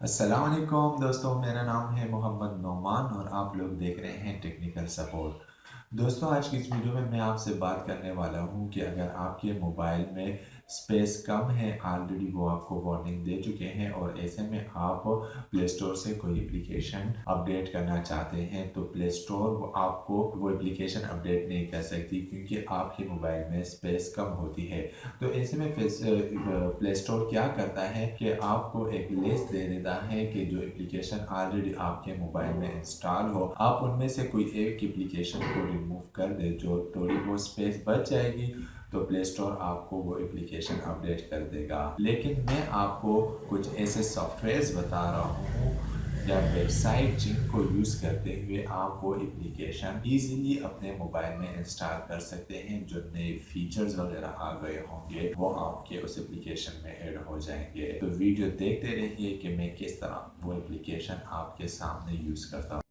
अस्सलाम वालेकुम दोस्तों, मेरा नाम है मोहम्मद नौमान और आप लोग देख रहे हैं टेक्निकल सपोर्ट। दोस्तों, आज की इस वीडियो में मैं आपसे बात करने वाला हूं कि अगर आपके मोबाइल में स्पेस कम है, ऑलरेडी वो आपको वार्निंग दे चुके हैं और ऐसे में आप प्ले स्टोर से कोई एप्लीकेशन अपडेट करना चाहते हैं तो प्ले स्टोर आपको वो एप्लीकेशन अपडेट नहीं कर सकती क्योंकि आपके मोबाइल में स्पेस कम होती है। तो ऐसे में प्ले स्टोर क्या करता है कि आपको एक लिस्ट दे देता है कि जो एप्लीकेशन ऑलरेडी आपके मोबाइल में इंस्टॉल हो, आप उनमें से कोई एक एप्लीकेशन को रिमूव कर दे, जो थोड़ी बहुत स्पेस बच जाएगी तो प्ले स्टोर आपको वो एप्लीकेशन अपडेट कर देगा। लेकिन मैं आपको कुछ ऐसे सॉफ्टवेयर्स बता रहा हूँ या वेबसाइट जिनको यूज़ करते हुए आप वो एप्लीकेशन इजीली अपने मोबाइल में इंस्टॉल कर सकते हैं। जो नए फीचर्स वगैरह आ गए होंगे वो आपके उस एप्लीकेशन में ऐड हो जाएंगे। तो वीडियो देखते रहिए कि मैं किस तरह वो एप्लीकेशन आपके सामने यूज़ करता हूँ।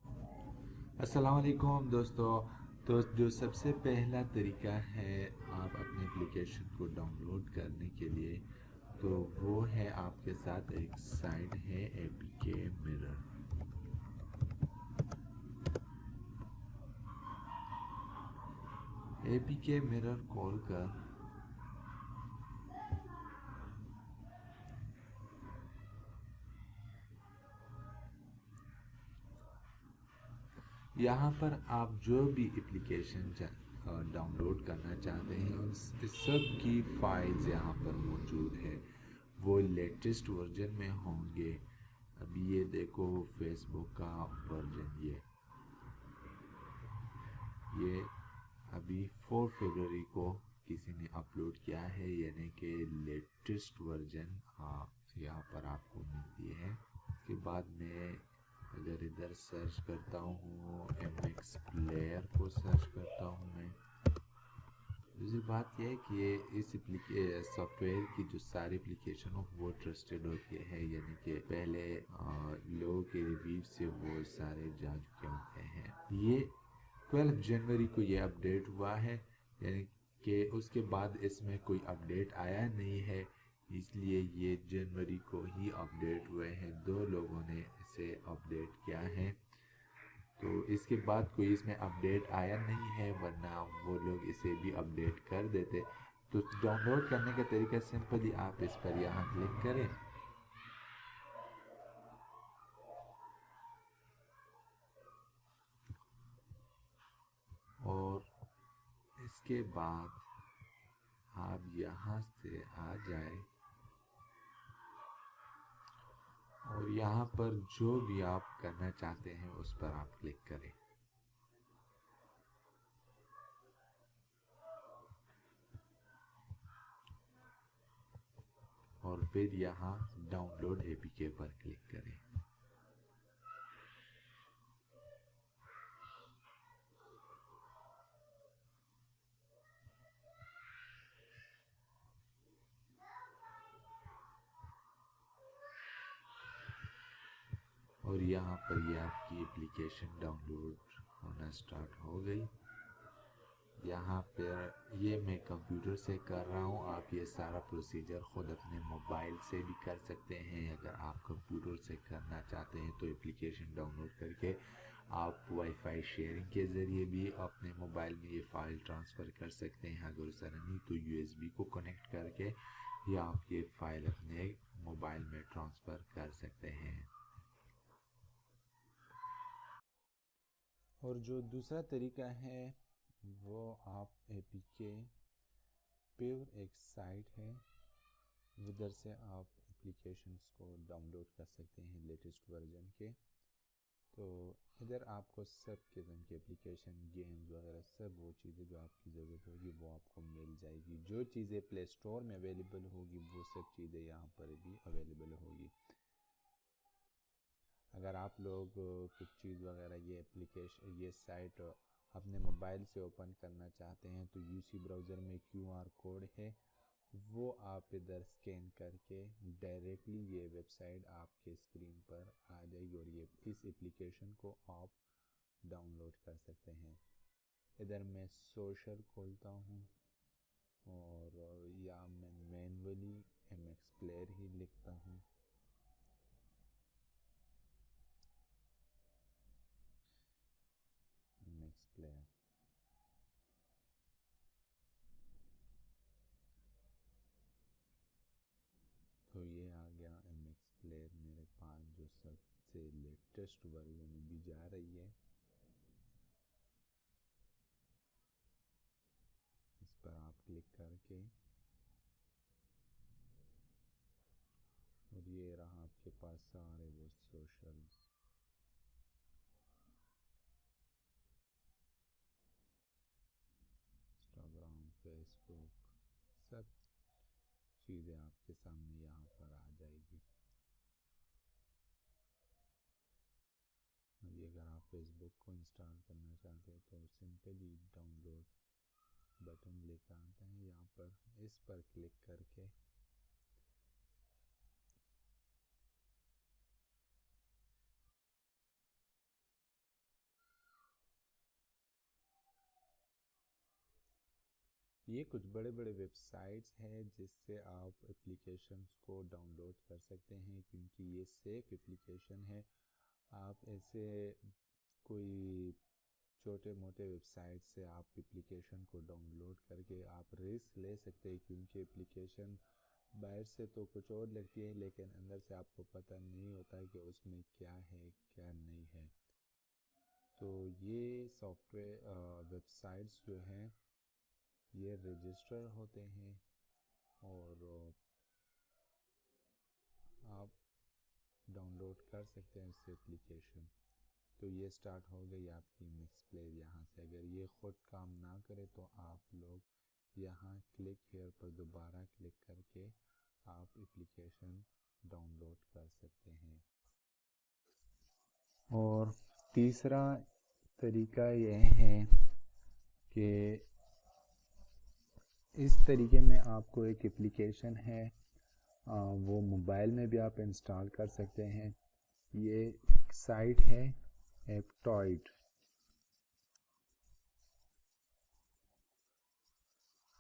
अस्सलाम वालेकुम दोस्तों। तो जो सबसे पहला तरीका है आप अपने एप्लीकेशन को डाउनलोड करने के लिए, तो वो है आपके साथ एक साइट है एपीके मिरर। एपीके मिरर खोल कर यहाँ पर आप जो भी एप्लीकेशन डाउनलोड करना चाहते हैं उन सब की फाइल्स यहाँ पर मौजूद है। वो लेटेस्ट वर्जन में होंगे। अभी ये देखो फेसबुक का वर्जन, ये अभी 4 फरवरी को किसी ने अपलोड किया है, यानी कि लेटेस्ट वर्जन यहाँ पर आपको मिलती है। उसके बाद में अगर इधर सर्च करता हूँ, MX प्लेयर को सर्च करता हूँ मैं। दूसरी बात यह है कि ये इस सॉफ्टवेयर की जो सारी एप्लीकेशन हो वो ट्रस्टेड होती है, यानी कि पहले लोगों के रिव्यू से वो सारे जा चुके होते हैं। ये 12 जनवरी को ये अपडेट हुआ है, यानी कि उसके बाद इसमें कोई अपडेट आया नहीं है, इसलिए ये जनवरी को ही अपडेट हुए हैं। 2 लोगों ने इसे अपडेट किया है, तो इसके बाद कोई इसमें अपडेट आया नहीं है, वरना वो लोग इसे भी अपडेट कर देते। तो डाउनलोड करने का तरीका सिंपली आप इस पर यहाँ क्लिक करें और इसके बाद आप यहाँ से आ जाए और यहाँ पर जो भी आप करना चाहते हैं उस पर आप क्लिक करें। और फिर यहाँ डाउनलोड एपीके पर क्लिक करें। और यहाँ पर ये आपकी एप्लीकेशन डाउनलोड होना स्टार्ट हो गई। यहाँ पर ये मैं कंप्यूटर से कर रहा हूँ, आप ये सारा प्रोसीजर ख़ुद अपने मोबाइल से भी कर सकते हैं। अगर आप कंप्यूटर से करना चाहते हैं तो एप्लीकेशन डाउनलोड करके आप वाईफाई शेयरिंग के ज़रिए भी अपने मोबाइल में ये फ़ाइल ट्रांसफ़र कर सकते हैं। अगर उसका नहीं तो USB को कनेक्ट करके या आप ये फ़ाइल अपने मोबाइल में ट्रांसफ़र कर सकते हैं। और जो दूसरा तरीका है वो आप एपीके प्योर एक साइट है, उधर से आप एप्लीकेशंस को डाउनलोड कर सकते हैं लेटेस्ट वर्जन के। तो इधर आपको सब किस्म के एप्लीकेशन, गेम्स वगैरह सब वो चीज़ें जो आपकी ज़रूरत होगी वो आपको मिल जाएगी। जो चीज़ें प्ले स्टोर में अवेलेबल होगी वो सब चीज़ें यहाँ पर भी अवेलेबल होगी। अगर आप लोग कुछ चीज़ वगैरह ये साइट अपने मोबाइल से ओपन करना चाहते हैं तो यूसी ब्राउज़र में QR कोड है, वो आप इधर स्कैन करके डायरेक्टली ये वेबसाइट आपके स्क्रीन पर आ जाएगी और ये इस एप्लीकेशन को आप डाउनलोड कर सकते हैं। इधर मैं सोशल खोलता हूँ और या मैं मैनुअली MX प्लेयर ही लिखता हूँ। प्लेयर। तो ये आ गया MX प्लेयर मेरे पास, जो सबसे लेटेस्ट वर्जन भी जा रही है। इस पर आप क्लिक करके, और ये रहा आपके पास सारे वो सोशल्स, इंस्टाग्राम, फेसबुक, सब चीज़ें आपके सामने यहाँ पर आ जाएगी। अभी अगर आप फेसबुक को इंस्टॉल करना चाहते हैं तो सिंपली डाउनलोड बटन लेकर आता है यहाँ पर, इस पर क्लिक करके ये कुछ बड़े बड़े वेबसाइट्स हैं जिससे आप एप्लीकेशंस को डाउनलोड कर सकते हैं, क्योंकि ये सेफ एप्लीकेशन है। आप ऐसे कोई छोटे मोटे वेबसाइट से आप एप्लीकेशन को डाउनलोड करके आप रिस्क ले सकते हैं, क्योंकि एप्लीकेशन बाहर से तो कुछ और लगती है लेकिन अंदर से आपको पता नहीं होता कि उसमें क्या है क्या नहीं है। तो ये सॉफ्टवेयर वेबसाइट्स जो हैं ये रजिस्टर होते हैं और आप डाउनलोड कर सकते हैं इस एप्लीकेशन। तो ये स्टार्ट हो गई आपकी मिक्स प्लेयर। यहाँ से अगर ये ख़ुद काम ना करे तो आप लोग यहाँ क्लिक हेयर पर दोबारा क्लिक करके आप एप्लीकेशन डाउनलोड कर सकते हैं। और तीसरा तरीका यह है कि इस तरीके में आपको एक एप्लीकेशन है वो मोबाइल में भी आप इंस्टॉल कर सकते हैं। ये साइट है एंड्रॉयड,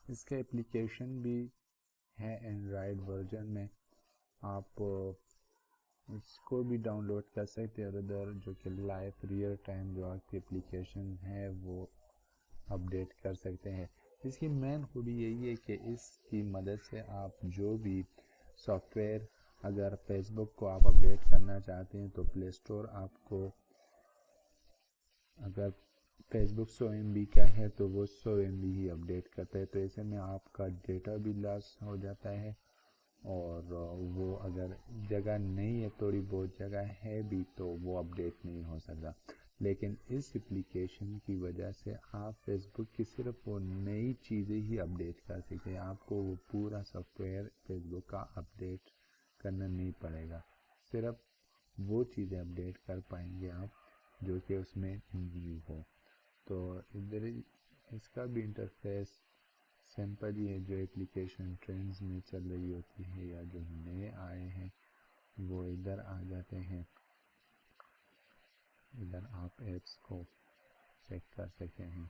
इसका एप्लीकेशन भी है एंड्रॉयड वर्जन में। आप इसको भी डाउनलोड कर सकते हैं और उधर जो कि लाइव रियल टाइम जो आपकी एप्लीकेशन है वो अपडेट कर सकते हैं। इसकी मेन खूबी यही है कि इसकी मदद से आप जो भी सॉफ्टवेयर, अगर फेसबुक को आप अपडेट करना चाहते हैं तो प्ले स्टोर आपको, अगर फेसबुक 100 MB का है तो वो 100 MB ही अपडेट करता है। तो ऐसे में आपका डेटा भी लॉस हो जाता है, और वो अगर जगह नहीं है, थोड़ी बहुत जगह है भी, तो वो अपडेट नहीं हो सकता। लेकिन इस एप्लीकेशन की वजह से आप फेसबुक की सिर्फ वो नई चीज़ें ही अपडेट कर सकते हैं। आपको वो पूरा सॉफ्टवेयर फेसबुक का अपडेट करना नहीं पड़ेगा, सिर्फ वो चीज़ें अपडेट कर पाएंगे आप जो कि उसमें न्यू हो। तो इधर इसका भी इंटरफेस सिंपल ही है। जो एप्लीकेशन ट्रेंड्स में चल रही होती है या जो नए आए हैं वो इधर आ जाते हैं। इधर आप ऐप्स को चेक कर सकते हैं,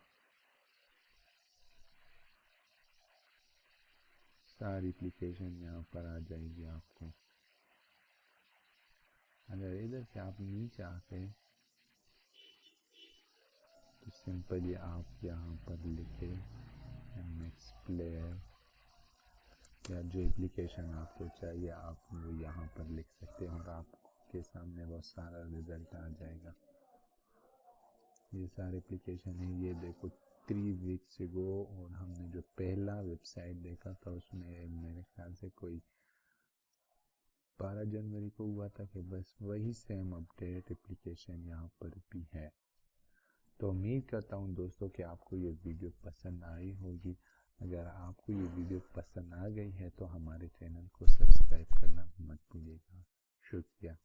सारी एप्लीकेशन यहाँ पर आ जाएगी आपको। अगर इधर से आप नहीं चाहते तो सिंपली आप यहाँ पर लिखे MX प्लेयर या जो एप्लीकेशन आपको चाहिए आप वो यहाँ पर लिख सकते हैं और आपके सामने वो सारा रिज़ल्ट आ जाएगा। ये सारे एप्लीकेशन है, ये देखो 3 वीक्स अगो, और हमने जो पहला वेबसाइट देखा था उसमें मेरे ख्याल से कोई 12 जनवरी को हुआ था कि बस वही सेम अपडेट एप्लीकेशन यहाँ पर भी है। तो उम्मीद करता हूँ दोस्तों कि आपको ये वीडियो पसंद आई होगी। अगर आपको ये वीडियो पसंद आ गई है तो हमारे चैनल को सब्सक्राइब करना मत भूलिएगा। शुक्रिया।